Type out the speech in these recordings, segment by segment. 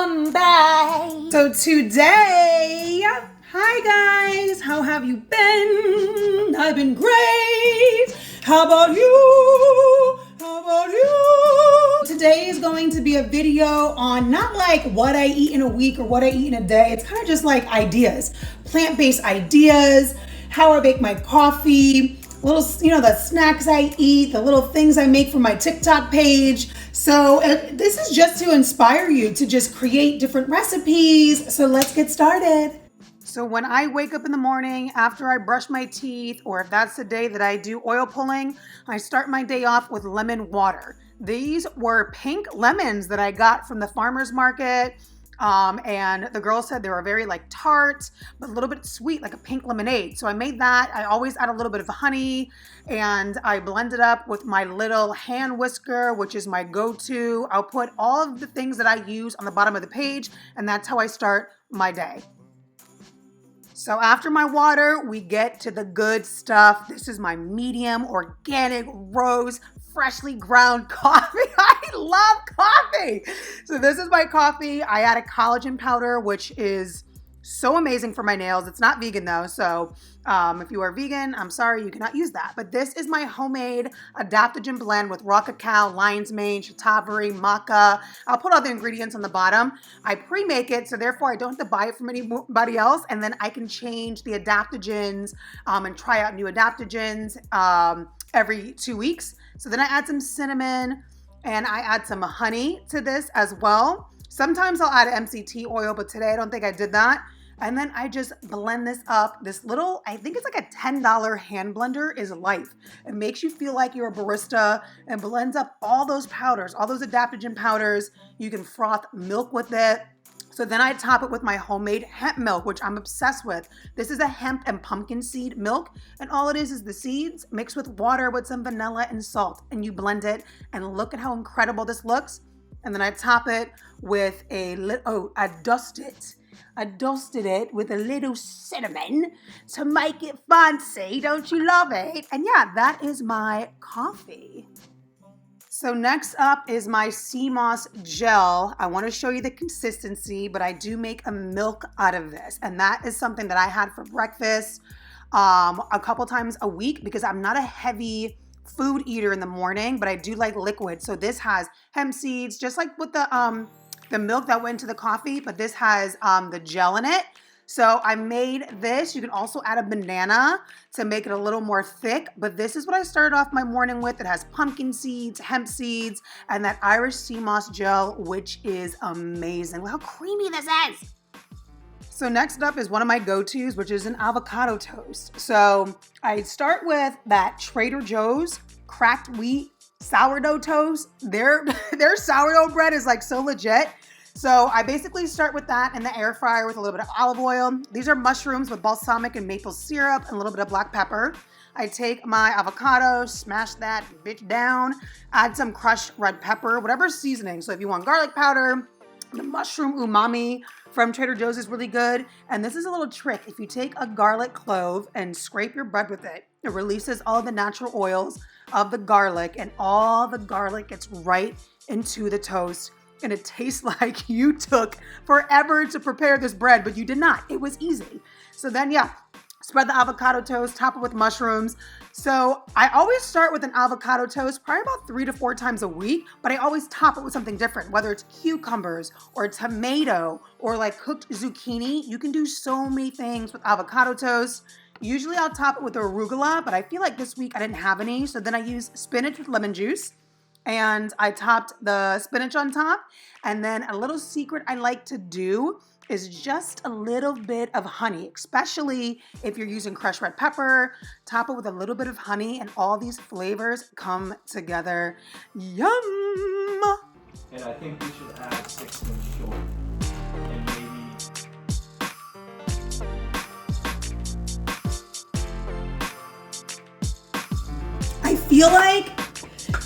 Welcome back. So today, hi guys, how have you been? I've been great. How about you? How about you? Today is going to be a video on not like what I eat in a week or what I eat in a day. It's kind of just like ideas, plant-based ideas, how I make my coffee, little, the snacks I eat, the little things I make for my TikTok page. So this is just to inspire you to just create different recipes. So let's get started. So when I wake up in the morning after I brush my teeth, or if that's the day that I do oil pulling, I start my day off with lemon water. These were pink lemons that I got from the farmer's market. And the girl said they were very like tart, but a little bit sweet, like a pink lemonade. So I made that. I always add a little bit of honey, and I blend it up with my little hand whisker, which is my go-to. I'll put all of the things that I use on the bottom of the page, and that's how I start my day. So after my water, we get to the good stuff. This is my medium organic rose freshly ground coffee. I love coffee. So this is my coffee. I add a collagen powder, which is so amazing for my nails. It's not vegan though. So if you are vegan, I'm sorry, you cannot use that. But this is my homemade adaptogen blend with raw cacao, lion's mane, shatavari, maca. I'll put all the ingredients on the bottom. I pre-make it, so therefore I don't have to buy it from anybody else. And then I can change the adaptogens and try out new adaptogens every 2 weeks. So then I add some cinnamon and I add some honey to this as well. Sometimes I'll add MCT oil, but today I don't think I did that. And then I just blend this up. This little, I think it's like a $10 hand blender is life. It makes you feel like you're a barista and blends up all those powders, all those adaptogen powders. You can froth milk with it. So then I top it with my homemade hemp milk, which I'm obsessed with. This is a hemp and pumpkin seed milk. And all it is the seeds mixed with water with some vanilla and salt. And you blend it and look at how incredible this looks. And then I top it with I dusted it with a little cinnamon to make it fancy. Don't you love it? And yeah, that is my coffee. So next up is my Cmos Gel. I want to show you the consistency, but I do make a milk out of this. And that is something that I had for breakfast a couple times a week because I'm not a heavy food eater in the morning, but I do like liquid. So this has hemp seeds, just like with the milk that went into the coffee, but this has the gel in it. So I made this. You can also add a banana to make it a little more thick, but this is what I started off my morning with. It has pumpkin seeds, hemp seeds, and that Irish Cmos Gel, which is amazing. Look how creamy this is. So next up is one of my go-tos, which is an avocado toast. So I start with that Trader Joe's cracked wheat sourdough toast. Their sourdough bread is like so legit. So I basically start with that in the air fryer with a little bit of olive oil. These are mushrooms with balsamic and maple syrup and a little bit of black pepper. I take my avocado, smash that bitch down, add some crushed red pepper, whatever seasoning. So if you want garlic powder, the mushroom umami from Trader Joe's is really good. And this is a little trick. If you take a garlic clove and scrape your bread with it, it releases all the natural oils of the garlic, and all the garlic gets right into the toast. And it tastes like you took forever to prepare this bread, but you did not. It was easy. So then, yeah, spread the avocado toast, top it with mushrooms. So I always start with an avocado toast probably about 3 to 4 times a week, but I always top it with something different, whether it's cucumbers or tomato or like cooked zucchini. You can do so many things with avocado toast. Usually I'll top it with arugula, but I feel like this week I didn't have any. So then I use spinach with lemon juice. And I topped the spinach on top. And then a little secret I like to do is just a little bit of honey, especially if you're using crushed red pepper. Top it with a little bit of honey and all these flavors come together. Yum! And I think we should add 6 inch short. And maybe... I feel like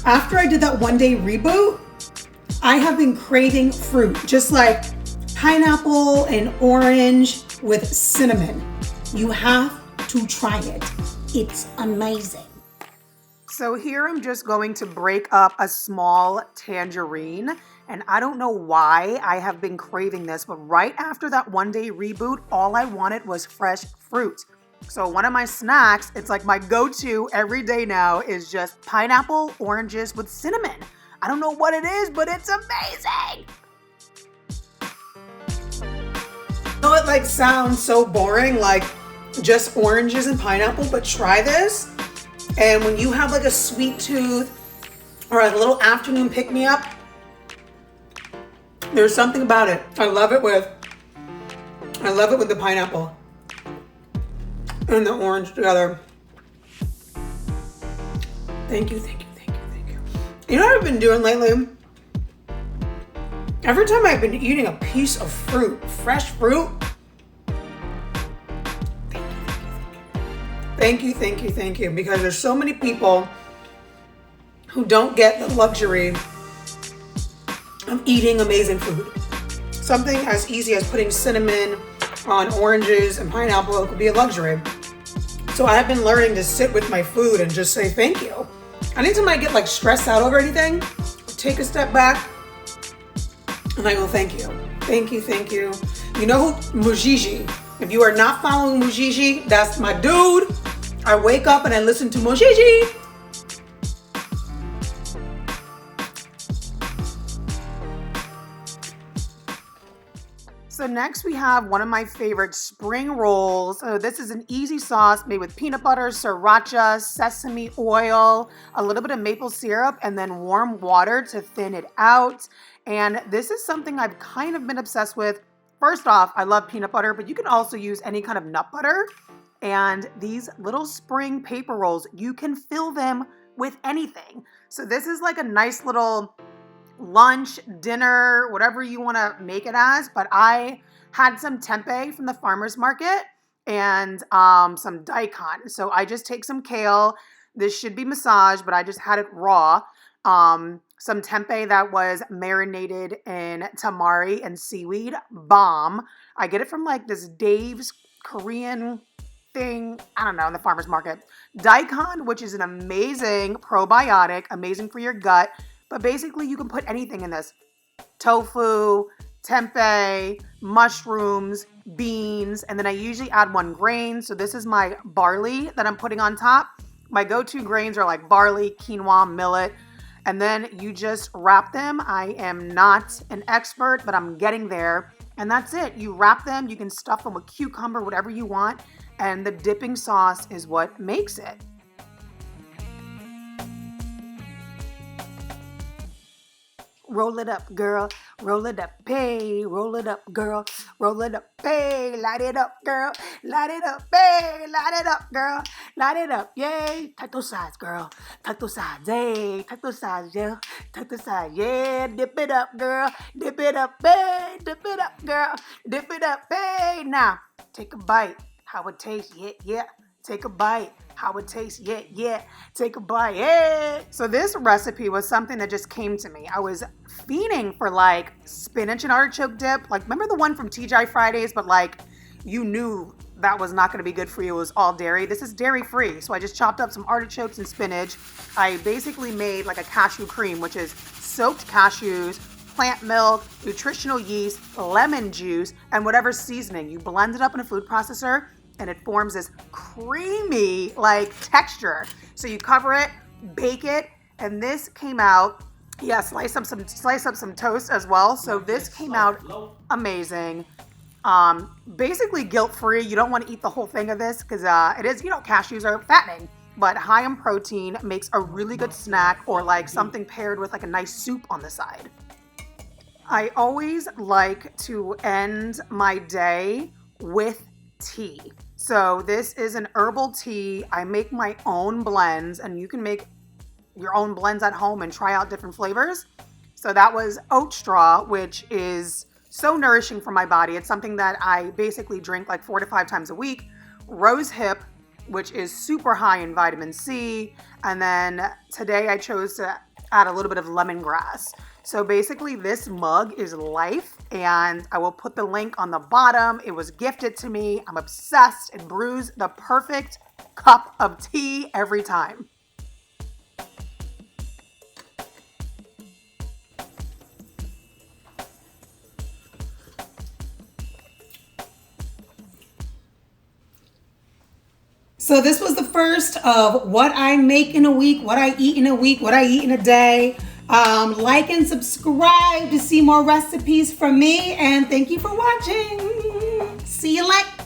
after I did that one day reboot, I have been craving fruit, just like pineapple and orange with cinnamon. You have to try it. It's amazing. So here I'm just going to break up a small tangerine And I don't know why I have been craving this, but right after that one-day reboot, all I wanted was fresh fruit. So one of my snacks, it's like my go-to every day now, is just pineapple oranges with cinnamon. I don't know what it is, but it's amazing. I know it like sounds so boring, like just oranges and pineapple, but try this. And when you have like a sweet tooth or like a little afternoon pick-me-up, there's something about it. I love it with the pineapple and the orange together. Thank you, thank you, thank you, thank you. You know what I've been doing lately? Every time I've been eating a piece of fruit, fresh fruit, thank you, thank you, thank you, because there's so many people who don't get the luxury of eating amazing food. Something as easy as putting cinnamon on oranges and pineapple could be a luxury. So I have been learning to sit with my food and just say thank you. Anytime I get like stressed out over anything, take a step back and I go thank you. Thank you, thank you. You know who? Mujiji. If you are not following Mujiji, that's my dude. I wake up and I listen to Mujiji. So next we have one of my favorite spring rolls. So this is an easy sauce made with peanut butter, sriracha, sesame oil, a little bit of maple syrup, and then warm water to thin it out. And this is something I've kind of been obsessed with. First off, I love peanut butter, but you can also use any kind of nut butter. And these little spring paper rolls, you can fill them with anything. So this is like a nice little lunch, dinner, whatever you want to make it as. But I had some tempeh from the farmer's market and some daikon. So I just take some kale. This should be massaged, but I just had it raw. Some tempeh that was marinated in tamari and seaweed. Bomb. I get it from like this Dave's Korean thing, I don't know, in the farmer's market. Daikon, which is an amazing probiotic, amazing for your gut. But basically, you can put anything in this. Tofu, tempeh, mushrooms, beans, and then I usually add one grain. So this is my barley that I'm putting on top. My go-to grains are like barley, quinoa, millet, and then you just wrap them. I am not an expert, but I'm getting there. And that's it. You wrap them. You can stuff them with cucumber, whatever you want. And the dipping sauce is what makes it. Roll it up, girl. Roll it up, hey. Roll it up, girl. Roll it up, hey. Light it up, girl. Light it up, hey. Light it up, girl. Light it up, yay. Tuck those sides, girl. Tuck those sides, hey. Tuck those sides, yeah. Tuck the sides, yeah. Dip it up, girl. Dip it up, hey. Dip it up, girl. Dip it up, hey. Now, take a bite. How it tastes, yeah, yeah. Take a bite. How it tastes, yeah, yeah. Take a bite, yeah. So this recipe was something that just came to me. I was fiending for like spinach and artichoke dip. Like, remember the one from TGI Fridays, but like you knew that was not going to be good for you. It was all dairy. This is dairy free. So I just chopped up some artichokes and spinach. I basically made like a cashew cream, which is soaked cashews, plant milk, nutritional yeast, lemon juice, and whatever seasoning. You blend it up in a food processor and it forms this creamy like texture. So you cover it, bake it, and this came out, yeah, slice up some toast as well. So this came out amazing. Basically guilt-free. You don't want to eat the whole thing of this because it is, cashews are fattening, but high in protein, makes a really good snack or like something paired with like a nice soup on the side. I always like to end my day with tea. So this is an herbal tea. I make my own blends, and you can make your own blends at home and try out different flavors. So that was oat straw, which is so nourishing for my body. It's something that I basically drink like 4 to 5 times a week. Rose hip, which is super high in vitamin C. And then today I chose to add a little bit of lemongrass. So basically this mug is life, and I will put the link on the bottom. It was gifted to me. I'm obsessed. It brews the perfect cup of tea every time. So this was the first of what I make in a week, what I eat in a week, what I eat in a day. Like and subscribe to see more recipes from me, and thank you for watching. See you later.